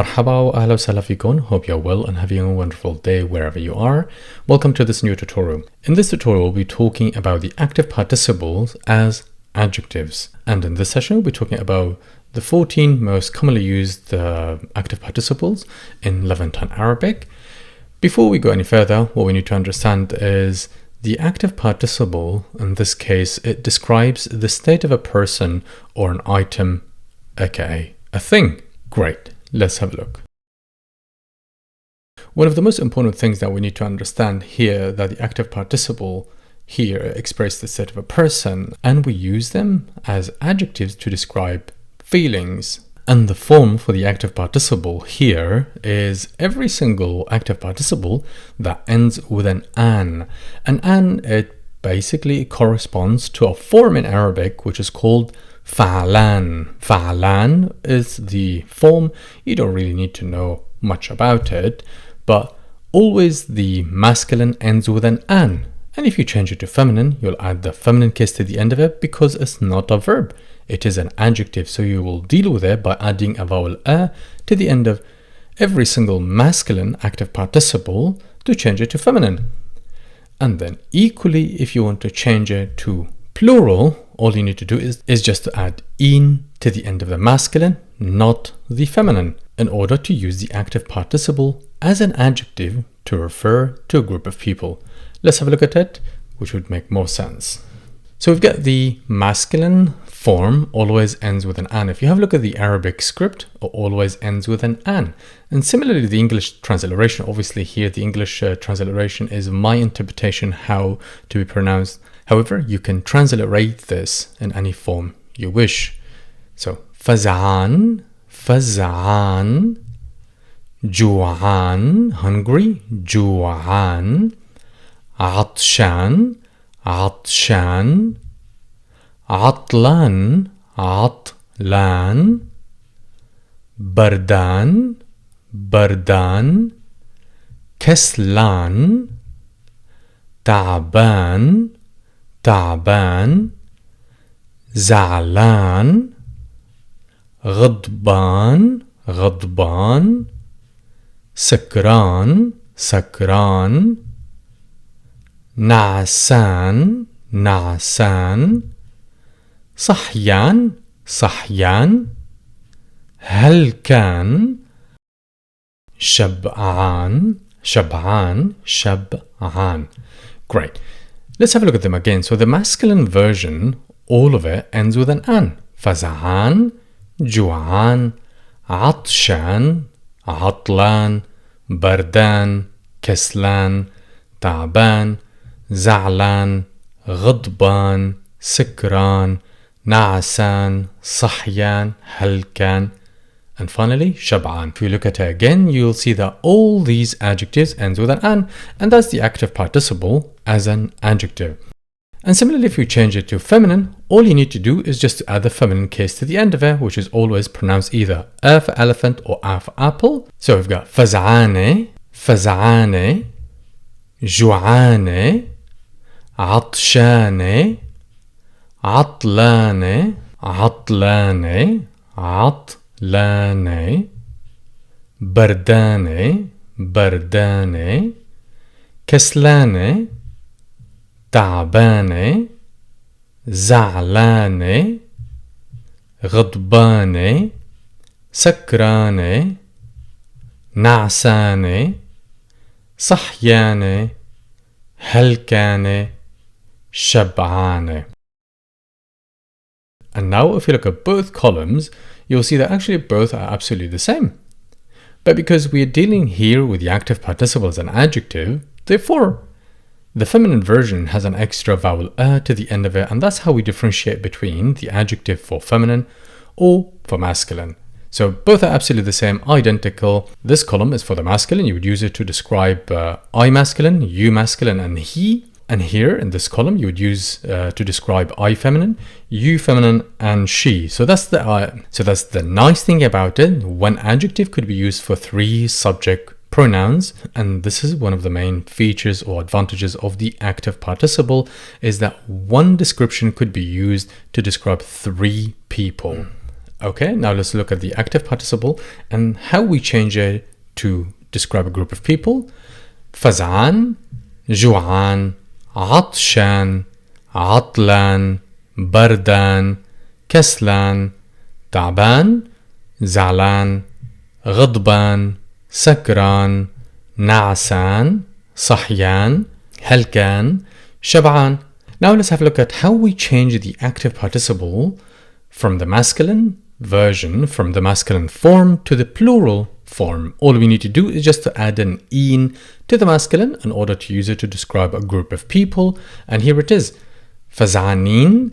مرحبا وأهلا وسهلا فيكم. Hope you're well and having a wonderful day wherever you are. Welcome to this new tutorial. In this tutorial, we'll be talking about the active participles as adjectives. And in this session, we'll be talking about the 14 most commonly used active participles in Levantine Arabic. Before we go any further, what we need to understand is the active participle, in this case, it describes the state of a person or an item, aka a thing. Great, let's have a look. One of the most important things that we need to understand here that the active participle here expresses the state of a person, and we use them as adjectives to describe feelings. And the form for the active participle here is every single active participle that ends with an an. An, it basically corresponds to a form in Arabic which is called فعلان. فعلان is the form. You don't really need to know much about it, but always the masculine ends with an an. And if you change it to feminine, you'll add the feminine case to the end of it because it's not a verb. It is an adjective, so you will deal with it by adding a vowel a to the end of every single masculine active participle to change it to feminine. And then equally, if you want to change it to plural, all you need to do is just to add in to the end of the masculine, not the feminine, in order to use the active participle as an adjective to refer to a group of people. Let's have a look at it, which would make more sense. So we've got the masculine form always ends with an an. If you have a look at the Arabic script, it always ends with an an. And similarly, the English transliteration, obviously here the English transliteration is my interpretation how to be pronounced. However, you can transliterate this in any form you wish. So, فزعان, فزعان, جوعان, hungry, جوعان, عطشان, عطشان, عطلان, عطلان, بردان, بردان, كسلان, تعبان, تعبان, زعلان, غضبان, غضبان, سكران, سكران, نعسان, نعسان, صحيان, صحيان, هلكان, شبعان, شبعان, شبعان. Great. Let's have a look at them again. So the masculine version, all of it ends with an an. فزعان, جوعان, عطشان, عطلان, بردان, كسلان, تعبان, زعلان, غضبان, سكران, نعسان, صحيان, هلكان, and finally شبعان. If you look at it again, you'll see that all these adjectives ends with an, and that's the active participle as an adjective. And similarly, if you change it to feminine, all you need to do is just to add the feminine case to the end of it, which is always pronounced either a for elephant or a for apple. So we've got فزعانة, فزعانة, جوعانة, عطشانة, عطلانة, عطلانة, عطلانة, بردانة, بردانة, كسلانة, تعبانة, زعلانة, غضبانة, سكرانة, نعسانة, صحيانة, هلكانة, شبعانة. And now if you look at both columns, you'll see that actually both are absolutely the same. But because we are dealing here with the active participle as an adjective, therefore the feminine version has an extra vowel a to the end of it, and that's how we differentiate between the adjective for feminine or for masculine. So both are absolutely the same, identical. This column is for the masculine. You would use it to describe I masculine, you masculine, and he. And here in this column, you would use to describe I feminine, you feminine, and she. So that's the nice thing about it. One adjective could be used for three subject pronouns, and this is one of the main features or advantages of the active participle, is that one description could be used to describe three people. Okay, now let's look at the active participle and how we change it to describe a group of people. فزعان, جوعان, عطشان, عطلان, بردان, كسلان, تعبان, زعلان, غضبان, سكران, نعسان, صحيان, هلكان, شبعان. Now let's have a look at how we change the active participle from the masculine version, from the masculine form to the plural form. All we need to do is just to add an "in" to the masculine in order to use it to describe a group of people. And here it is. فزعانين,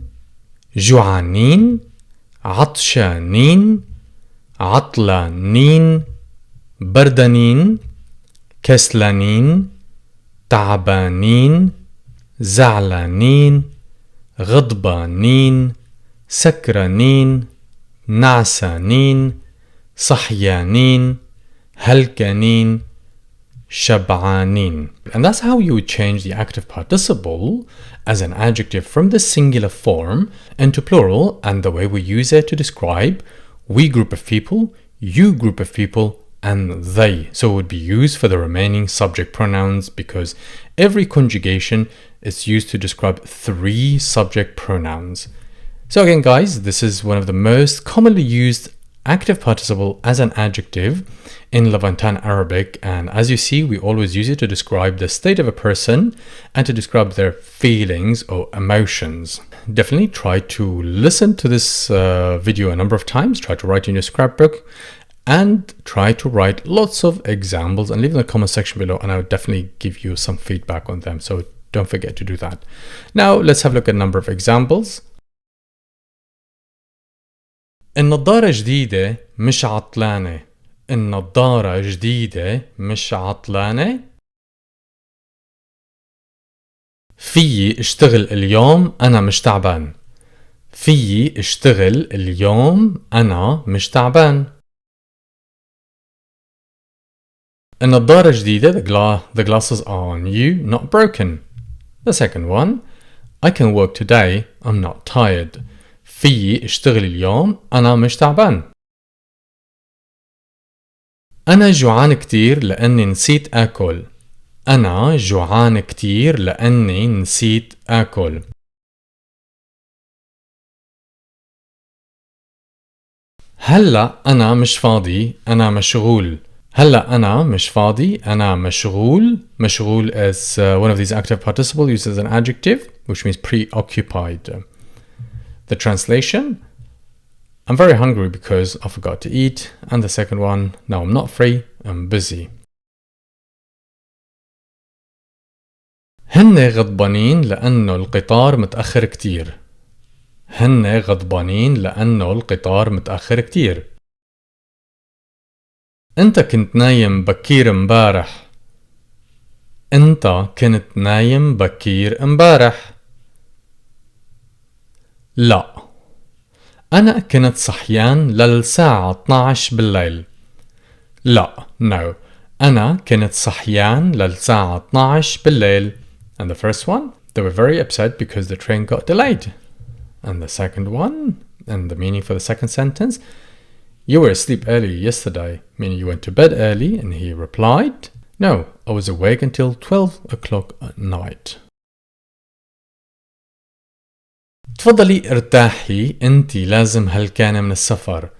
جوعانين, عطشانين, عطلانين, بردانين, كسلانين, تعبانين, زعلانين, غضبانين, سكرانين, نعسانين, صحيانين, هلكانين, شبعانين. And that's how you would change the active participle as an adjective from the singular form into plural, and the way we use it to describe we group of people, you group of people, and they. So it would be used for the remaining subject pronouns because every conjugation is used to describe 3 subject pronouns. So again, guys, this is one of the most commonly used active participle as an adjective in Levantine Arabic, and as you see, we always use it to describe the state of a person and to describe their feelings or emotions. Definitely try to listen to this video a number of times, try to write in your scrapbook, and try to write lots of examples and leave in the comment section below, and I would definitely give you some feedback on them, so don't forget to do that. Now let's have a look at a number of examples. النضارة جديدة مش عطلانة. النضارة جديدة مش عطلانة. فيي اشتغل اليوم أنا مش تعبان. فيي اشتغل اليوم أنا مش تعبان. النضارة جديدة, the glasses are new, not broken. The second one, I can work today, I'm not tired. فيي اشتغل اليوم أنا مش تعبان. أنا جوعان كتير لأني نسيت آكل. أنا جوعان كتير لأني نسيت آكل. هلأ أنا مش فاضي أنا مشغول. هلأ أنا مش فاضي أنا مشغول. مشغول is one of these active participle used as an adjective, which means preoccupied. The translation, I'm very hungry because I forgot to eat. And the second one, no, I'm not free, I'm busy. هن غضبانين لأنه القطار متأخر كتير. هن غضبانين لأنه القطار متأخر كتير. أنت كنت نايم بكير امبارح. أنت كنت نايم بكير امبارح. لا، أنا كنت صحيان للساعة 12 بالليل. لا, no. أنا كنت صحيان للساعة 12 بالليل. And the first one, they were very upset because the train got delayed. And the second one, and the meaning for the second sentence, you were asleep early yesterday, meaning you went to bed early, and he replied, no, I was awake until 12 o'clock at night. تفضلي ارتاحي انتي لازم هلكانة من السفر.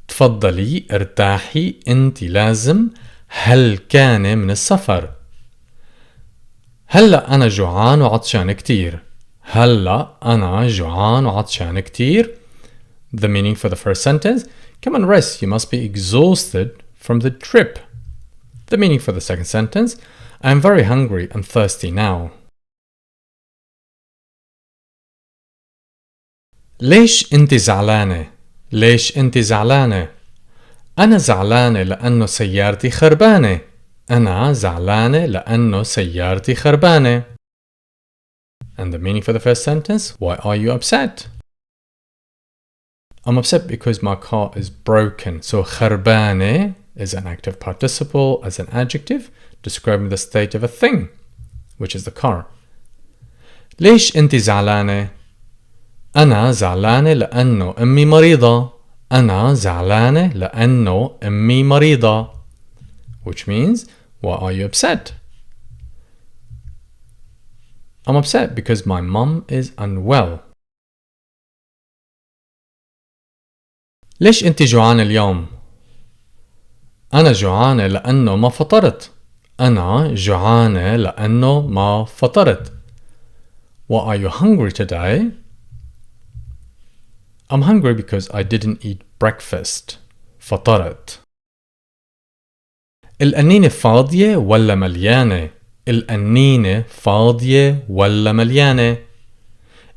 تفضلي ارتاحي انتي لازم هلكانة من السفر. هلأ أنا جوعان وعطشان كتير. هلأ أنا جوعان وعطشان كتير. The meaning for the first sentence, come and rest, you must be exhausted from the trip. The meaning for the second sentence, I am very hungry and thirsty now. ليش انت زعلانة؟ ليش انت زعلانة؟ أنا زعلانة لأنه سيارتي خربانة. أنا زعلانة لأنه سيارتي خربانة. And the meaning for the first sentence, why are you upset? I'm upset because my car is broken. So خربانة is an active participle as an adjective describing the state of a thing, which is the car. ليش انت زعلانة؟ أنا زعلانة لأنه أمي مريضة. أنا زعلانة لأنه أمي مريضة. Which means, why are you upset? I'm upset because my mom is unwell. ليش أنت جوعانة اليوم؟ أنا جوعانة لأنه ما فطرت. أنا جوعانة لأنه ما فطرت. Why are you hungry today? I'm hungry because I didn't eat breakfast. فطرت. القنينة فاضية ولا مليانة؟ القنينة فاضية ولا مليانة؟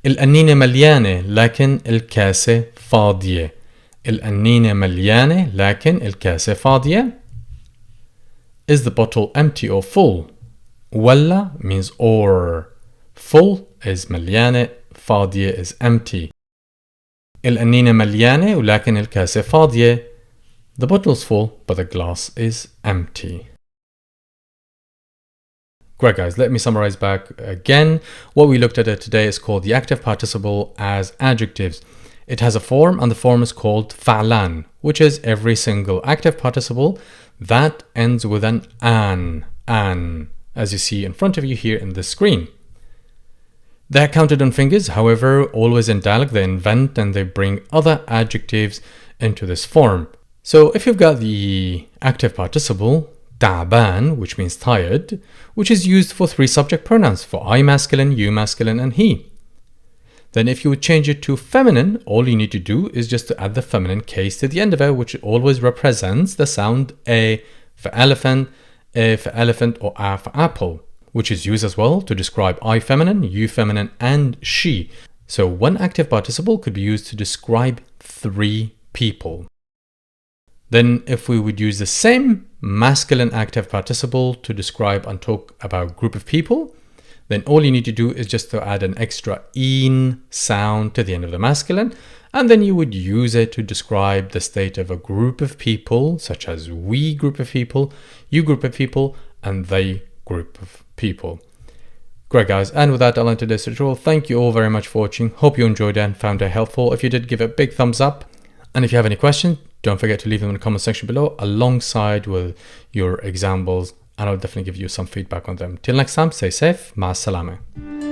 القنينة مليانة لكن الكاسة فاضية. القنينة مليانة لكن الكاسة فاضية. Is the bottle empty or full? ولا means or. Full is مليانة, فاضية is empty. القنينة مليانة ولكن الكاسة فاضية. The bottle is full but the glass is empty. Great guys, let me summarize back again. What we looked at today is called the active participle as adjectives. It has a form and the form is called فعلان, which is every single active participle that ends with an, as you see in front of you here in the screen. They're counted on fingers, however, always in dialect they invent and they bring other adjectives into this form. So if you've got the active participle, تعبان, which means tired, which is used for three subject pronouns, for I masculine, you masculine, and he. Then if you would change it to feminine, all you need to do is just to add the feminine case to the end of it, which always represents the sound A for elephant, A for elephant, or A for apple, which is used as well to describe I feminine, you feminine, and she. So one active participle could be used to describe three people. Then if we would use the same masculine active participle to describe and talk about a group of people, then all you need to do is just to add an extra "in" sound to the end of the masculine, and then you would use it to describe the state of a group of people, such as we group of people, you group of people, and they group of people. Great guys, and with that I'll end today's tutorial. Thank you all very much for watching. Hope you enjoyed it and found it helpful. If you did, give it a big thumbs up. And if you have any questions, don't forget to leave them in the comment section below alongside with your examples, and I'll definitely give you some feedback on them. Till next time, stay safe. مع السلامة.